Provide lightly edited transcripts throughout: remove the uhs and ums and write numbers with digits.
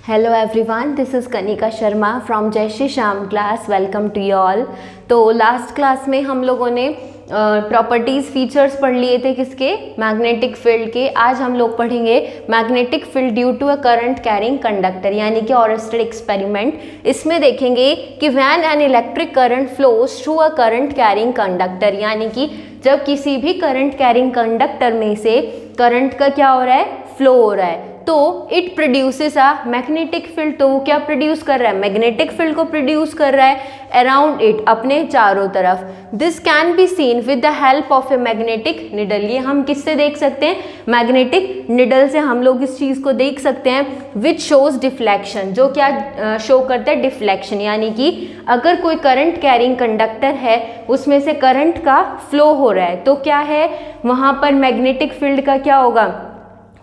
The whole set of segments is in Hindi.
Hello everyone, this is Kanika Sharma from Jai Shri Shyam class. Welcome to you all. तो लास्ट क्लास में हम लोगों ने प्रॉपर्टीज़ फीचर्स पढ़ लिए थे किसके, मैग्नेटिक फील्ड के। आज हम लोग पढ़ेंगे magnetic field due to a current carrying conductor, यानी कि ऑरेस्टेड एक्सपेरिमेंट। इसमें देखेंगे कि when an electric current flows through a current carrying conductor, यानी कि जब किसी भी करंट कैरिंग कंडक्टर में से करंट का क्या हो रहा है, फ्लो हो रहा है, तो it produces a magnetic field. तो वो क्या प्रोड्यूस कर रहा है, मैग्नेटिक फील्ड को प्रोड्यूस कर रहा है अराउंड इट, अपने चारों तरफ। This can be seen with the help of a magnetic needle. ये हम किससे देख सकते हैं, मैग्नेटिक निडल से हम लोग इस चीज़ को देख सकते हैं। विच शोज डिफ्लेक्शन, जो क्या शो करता है, डिफ्लेक्शन, यानी कि अगर कोई करंट कैरिंग कंडक्टर है उसमें से करंट का फ्लो हो रहा है तो क्या है, वहाँ पर मैग्नेटिक फील्ड का क्या होगा,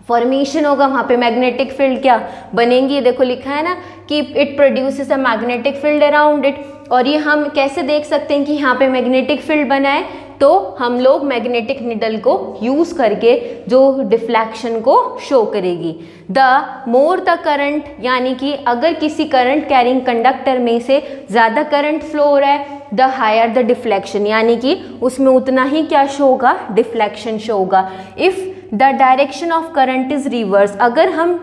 फॉर्मेशन होगा। वहाँ पे मैग्नेटिक फील्ड क्या बनेंगी, देखो लिखा है ना कि it produces a magnetic field around it. और ये हम कैसे देख सकते हैं कि यहाँ पे मैग्नेटिक फील्ड बना है, तो हम लोग मैग्नेटिक निडल को यूज़ करके जो डिफ्लेक्शन को शो करेगी। द मोर द करंट, यानी कि अगर किसी करंट कैरिंग कंडक्टर में से ज़्यादा करंट फ्लो हो रहा है, द हायर द डिफ्लेक्शन, यानी कि उसमें उतना ही क्या शो होगा, डिफ्लेक्शन शो होगा। If the direction of current is reverse, अगर हम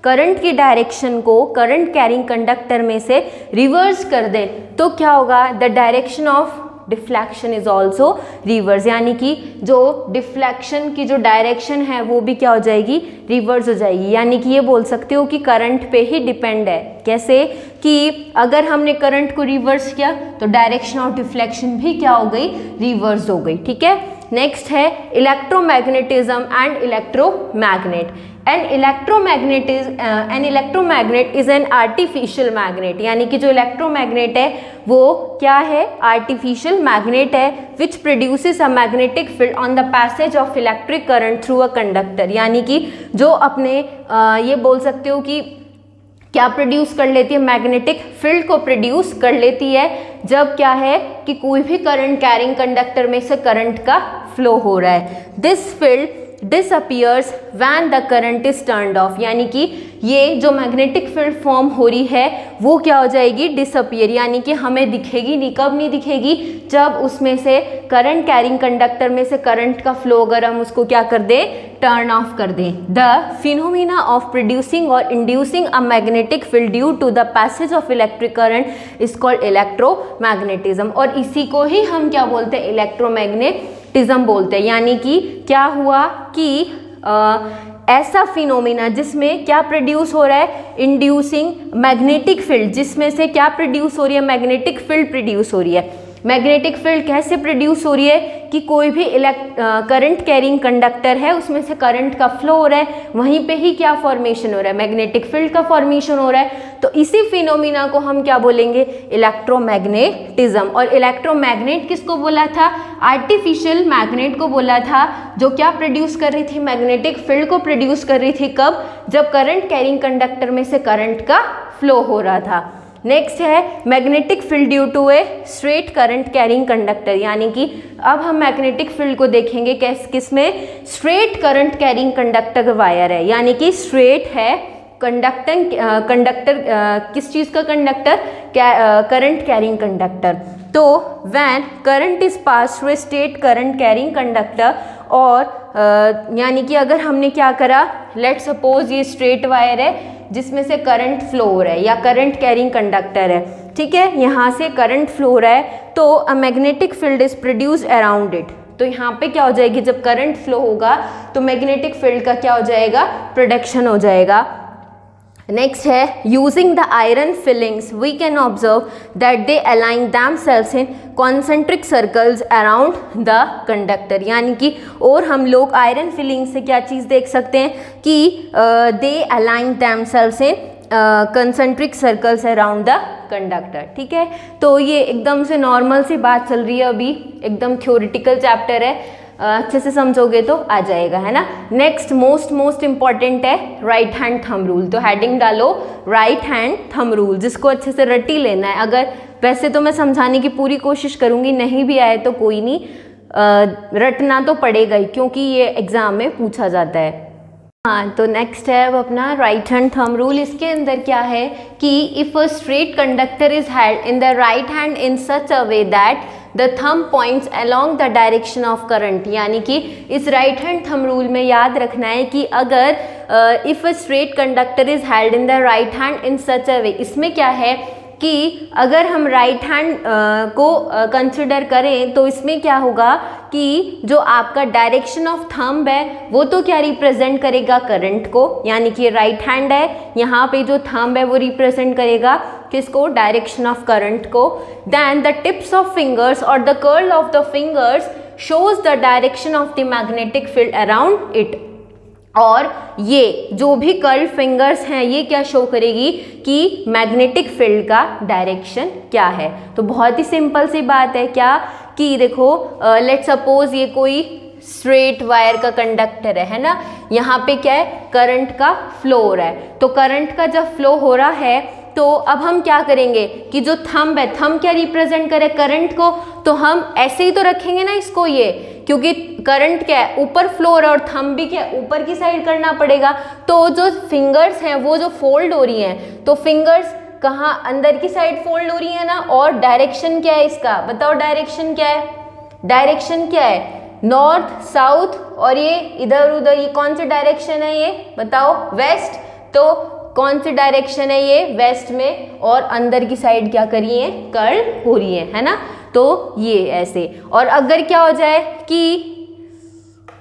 करंट की डायरेक्शन को करंट कैरिंग कंडक्टर में से रिवर्स कर दें तो क्या होगा, the direction of deflection is also reverse, यानी कि जो डिफ्लेक्शन की जो डायरेक्शन है वो भी क्या हो जाएगी, रिवर्स हो जाएगी। यानी कि ये बोल सकते हो कि करंट पे ही डिपेंड है। कैसे कि अगर हमने करंट को रिवर्स किया तो डायरेक्शन ऑफ डिफ्लेक्शन भी क्या हो गई, रिवर्स हो गई। ठीक है, नेक्स्ट है electromagnetism and electromagnet. An electromagnet is an artificial magnet, यानी कि जो इलेक्ट्रोमैग्नेट है वो क्या है, आर्टिफिशियल मैग्नेट है। Which produces a magnetic field on the passage of electric current through a conductor, यानी कि जो अपने ये बोल सकते हो कि क्या प्रोड्यूस कर लेती है, मैग्नेटिक फील्ड को प्रोड्यूस कर लेती है जब क्या है कि कोई भी करंट कैरिंग कंडक्टर में से करंट का फ्लो हो रहा है। This field disappears when the current is turned of, यानी कि ये जो मैग्नेटिक फील्ड फॉर्म हो रही है वो क्या हो जाएगी, डिसअपियर, यानी कि हमें दिखेगी नहीं। कब नहीं दिखेगी, जब उसमें से करंट कैरिंग कंडक्टर में से करंट का फ्लो अगर हम उसको क्या कर दें, टर्न ऑफ कर दें। द फिनोमिना ऑफ प्रोड्यूसिंग और inducing a magnetic field due to the passage of electric current is called electromagnetism. और इसी को ही हम क्या बोलते हैं, इलेक्ट्रोमैग्नेटिज्म बोलते हैं। यानी कि क्या हुआ कि ऐसा फिनोमिना जिसमें क्या प्रोड्यूस हो रहा है, इंड्यूसिंग मैग्नेटिक फील्ड, जिसमें से क्या प्रोड्यूस हो रही है, मैग्नेटिक फील्ड प्रोड्यूस हो रही है। मैग्नेटिक फील्ड कैसे प्रोड्यूस हो रही है कि कोई भी करंट कैरिंग कंडक्टर है उसमें से करंट का फ्लो हो रहा है, वहीं पे ही क्या फॉर्मेशन हो रहा है, मैग्नेटिक फील्ड का फॉर्मेशन हो रहा है। तो इसी फिनोमिना को हम क्या बोलेंगे, इलेक्ट्रोमैग्नेटिज्म। और इलेक्ट्रोमैग्नेट किसको बोला था, आर्टिफिशियल मैग्नेट को बोला था, जो क्या प्रोड्यूस कर रही थी, मैग्नेटिक फील्ड को प्रोड्यूस कर रही थी। कब, जब करंट कैरिंग कंडक्टर में से करंट का फ्लो हो रहा था। नेक्स्ट है magnetic field due to a straight current carrying conductor, यानी कि अब हम मैग्नेटिक फील्ड को देखेंगे किसमें, straight current carrying conductor wire है, यानी कि स्ट्रेट है कंडक्टर किस चीज़ का, कंडक्टर, करंट कैरिंग कंडक्टर। तो when current is pass through a straight current carrying conductor, और यानी कि अगर हमने क्या करा, लेट सपोज ये स्ट्रेट वायर है जिसमें से करंट फ्लो हो रहा है, या करंट कैरिंग कंडक्टर है, ठीक है, यहाँ से करंट फ्लो हो रहा है, तो अ magnetic field is produced around it. तो यहाँ पे क्या हो जाएगी, जब करंट फ्लो होगा तो मैग्नेटिक फील्ड का क्या हो जाएगा, प्रोडक्शन हो जाएगा। नेक्स्ट है using the iron filings we can observe that they align themselves in concentric circles around the conductor, यानी कि और हम लोग आयरन फिलिंग से क्या चीज़ देख सकते हैं कि दे align themselves in concentric circles around the conductor. ठीक है, तो ये एकदम से नॉर्मल सी बात चल रही है, अभी एकदम थ्योरेटिकल चैप्टर है, अच्छे से समझोगे तो आ जाएगा, है ना। नेक्स्ट मोस्ट इंपॉर्टेंट है राइट हैंड थंब रूल। तो हेडिंग डालो राइट हैंड थंब रूल, जिसको अच्छे से रट ही लेना है। अगर वैसे तो मैं समझाने की पूरी कोशिश करूँगी, नहीं भी आए तो कोई नहीं, रटना तो पड़ेगा ही, क्योंकि ये एग्ज़ाम में पूछा जाता है। हाँ, तो नेक्स्ट है अब अपना राइट हैंड थंब रूल। इसके अंदर क्या है कि if a straight conductor is held in the right hand in such a way that the thumb points along the direction of current, यानी कि इस राइट हैंड थंब रूल में याद रखना है कि अगर if a straight conductor is held in the right hand in such a way, इसमें क्या है कि अगर हम राइट हैंड को कंसिडर करें तो इसमें क्या होगा कि जो आपका डायरेक्शन ऑफ थंब है वो तो क्या रिप्रेजेंट करेगा, करंट को, यानी कि राइट हैंड है, यहाँ पे जो थंब है वो रिप्रेजेंट करेगा किसको, डायरेक्शन ऑफ करंट को। Then the tips of fingers और the curl of the fingers shows the direction of the magnetic field around it, और ये जो भी कर्ल फिंगर्स हैं ये क्या शो करेगी कि मैग्नेटिक फील्ड का डायरेक्शन क्या है। तो बहुत ही सिंपल सी बात है क्या कि देखो लेट्स सपोज ये कोई स्ट्रेट वायर का कंडक्टर है ना, यहाँ पे क्या है, करंट का फ्लो हो रहा है। तो करंट का जब फ्लो हो रहा है तो अब हम क्या करेंगे कि जो थंब है, थंब क्या रिप्रेजेंट करे, करंट को, तो हम ऐसे ही तो रखेंगे ना इसको, ये क्योंकि करंट क्या है ऊपर फ्लो हो रहा है और थंब भी क्या ऊपर की साइड करना पड़ेगा। तो जो फिंगर्स हैं वो जो फोल्ड हो रही हैं, तो फिंगर्स कहाँ, अंदर की साइड फोल्ड हो रही है ना, और डायरेक्शन क्या है इसका, बताओ डायरेक्शन क्या है, डायरेक्शन क्या है, नॉर्थ साउथ, और ये इधर उधर, ये कौन सी डायरेक्शन है, ये बताओ, वेस्ट। तो कौन सी डायरेक्शन है ये, वेस्ट में, और अंदर की साइड क्या करी है, कर्ल हो रही है ना। तो ये ऐसे, और अगर क्या हो जाए कि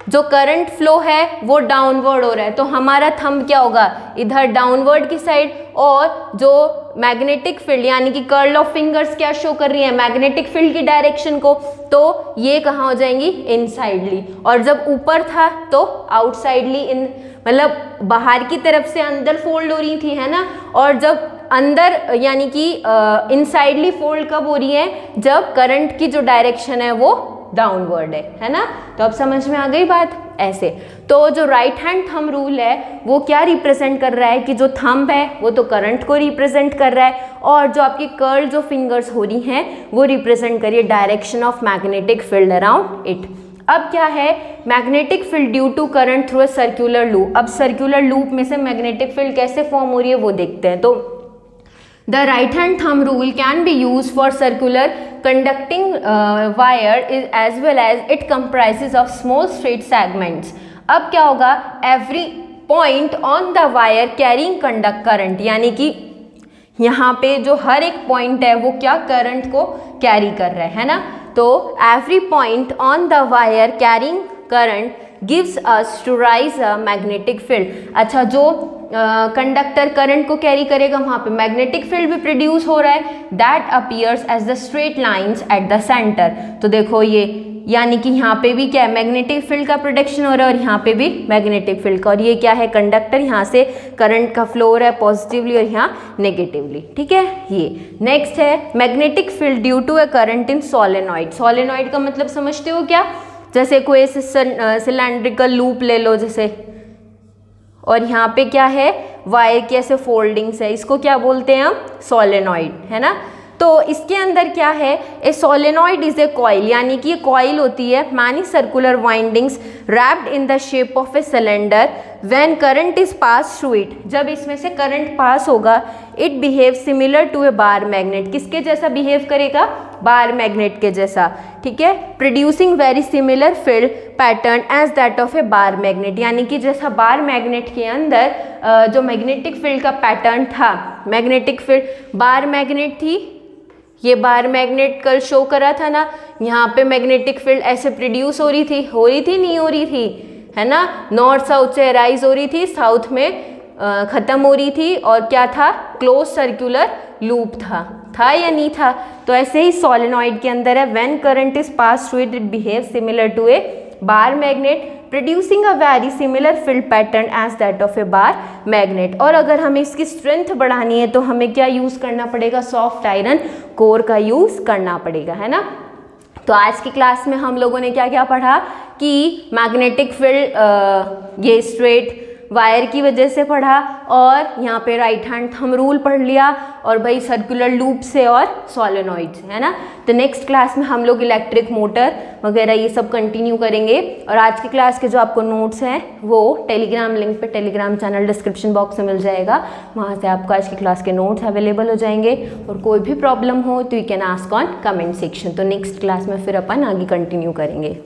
जो करंट फ्लो है वो डाउनवर्ड हो रहा है तो हमारा थंब क्या होगा, इधर डाउनवर्ड की साइड, और जो मैग्नेटिक फील्ड यानी कि कर्ल ऑफ फिंगर्स क्या शो कर रही है, मैग्नेटिक फील्ड की डायरेक्शन को, तो ये कहाँ हो जाएंगी, इनसाइडली, और जब ऊपर था तो आउटसाइडली, इन मतलब बाहर की तरफ से अंदर फोल्ड हो रही थी, है ना, और जब अंदर यानी कि इनसाइडली फोल्ड कब हो रही है, जब करंट की जो डायरेक्शन है वो डाउनवर्ड है ना। तो अब समझ में आ गई बात, ऐसे। तो जो राइट हैंड थंब रूल है वो क्या रिप्रेजेंट कर रहा है कि जो थंब है वो तो करंट को रिप्रेजेंट कर रहा है, और जो आपकी कर्ल जो फिंगर्स हो रही हैं वो रिप्रेजेंट करिए direction of magnetic field around it. अब क्या है, magnetic field due to current through a circular loop. अब सर्कुलर लूप में से मैग्नेटिक फील्ड कैसे फॉर्म हो रही है वो देखते हैं। तो the right hand thumb rule can be used for circular conducting wire as well as it comprises of small straight segments. अब क्या होगा, every point on the wire carrying conduct current, यानी कि यहाँ पे जो हर एक पॉइंट है वो क्या करंट को कैरी कर रहा है ना। तो every point on the wire carrying current gives us to rise a magnetic field. अच्छा, जो कंडक्टर करंट को कैरी करेगा वहाँ पे मैग्नेटिक फील्ड भी प्रोड्यूस हो रहा है, that appears as the straight lines at the centre. तो देखो ये, यानी कि यहाँ पे भी क्या है, मैग्नेटिक फील्ड का प्रोडक्शन हो रहा है और यहाँ पे भी मैग्नेटिक फील्ड का, और ये क्या है, कंडक्टर, यहाँ से करंट का फ्लो हो रहा है पॉजिटिवली और यहाँ नेगेटिवली, ठीक है। ये नेक्स्ट है magnetic field due to a current in solenoid. Solenoid का मतलब समझते हो क्या, जैसे कोई सिलेंड्रिकल लूप ले लो जैसे, और यहाँ पे क्या है, वायर की ऐसे फोल्डिंग्स है, इसको क्या बोलते हैं हम, सोलेनॉइड, है ना। तो इसके अंदर क्या है, a solenoid is a coil, यानी कि ये कॉइल होती है, many circular windings wrapped in the shape of a cylinder, when current is pass through it, जब इसमें से करंट पास होगा, it behave similar to a bar magnet, किसके जैसा बिहेव करेगा, बार मैग्नेट के जैसा, ठीक है, producing very similar field pattern as that of a bar magnet, यानी कि जैसा बार मैग्नेट के अंदर जो मैग्नेटिक फील्ड का पैटर्न था, मैग्नेटिक फील्ड बार मैग्नेट थी, ये बार मैग्नेट कल शो करा था ना, यहाँ पे मैग्नेटिक फील्ड ऐसे प्रोड्यूस हो रही थी नहीं हो रही थी, है ना, नॉर्थ साउथ से राइज हो रही थी, साउथ में ख़त्म हो रही थी, और क्या था, क्लोज सर्कुलर लूप था या नहीं था। तो ऐसे ही सोलेनॉइड के अंदर है, when current is pass through it, it behave similar to a bar magnet producing a very similar field pattern as that of a bar magnet. और अगर हमें इसकी स्ट्रेंथ बढ़ानी है तो हमें क्या यूज़ करना पड़ेगा, सॉफ्ट आयरन कोर का यूज़ करना पड़ेगा, है ना। तो आज की क्लास में हम लोगों ने क्या क्या पढ़ा कि मैग्नेटिक फील्ड ये स्ट्रेट वायर की वजह से पढ़ा, और यहाँ पे राइट हैंड थंब रूल पढ़ लिया, और भाई सर्कुलर लूप से और सोलेनॉइड से, है ना। तो नेक्स्ट क्लास में हम लोग इलेक्ट्रिक मोटर वगैरह ये सब कंटिन्यू करेंगे। और आज की क्लास के जो आपको नोट्स हैं वो टेलीग्राम लिंक पे, टेलीग्राम चैनल डिस्क्रिप्शन बॉक्स में मिल जाएगा, वहाँ से आपको आज की क्लास के नोट्स अवेलेबल हो जाएंगे। और कोई भी प्रॉब्लम हो तो you can ask on comment section. तो नेक्स्ट क्लास में फिर अपन आगे कंटिन्यू करेंगे।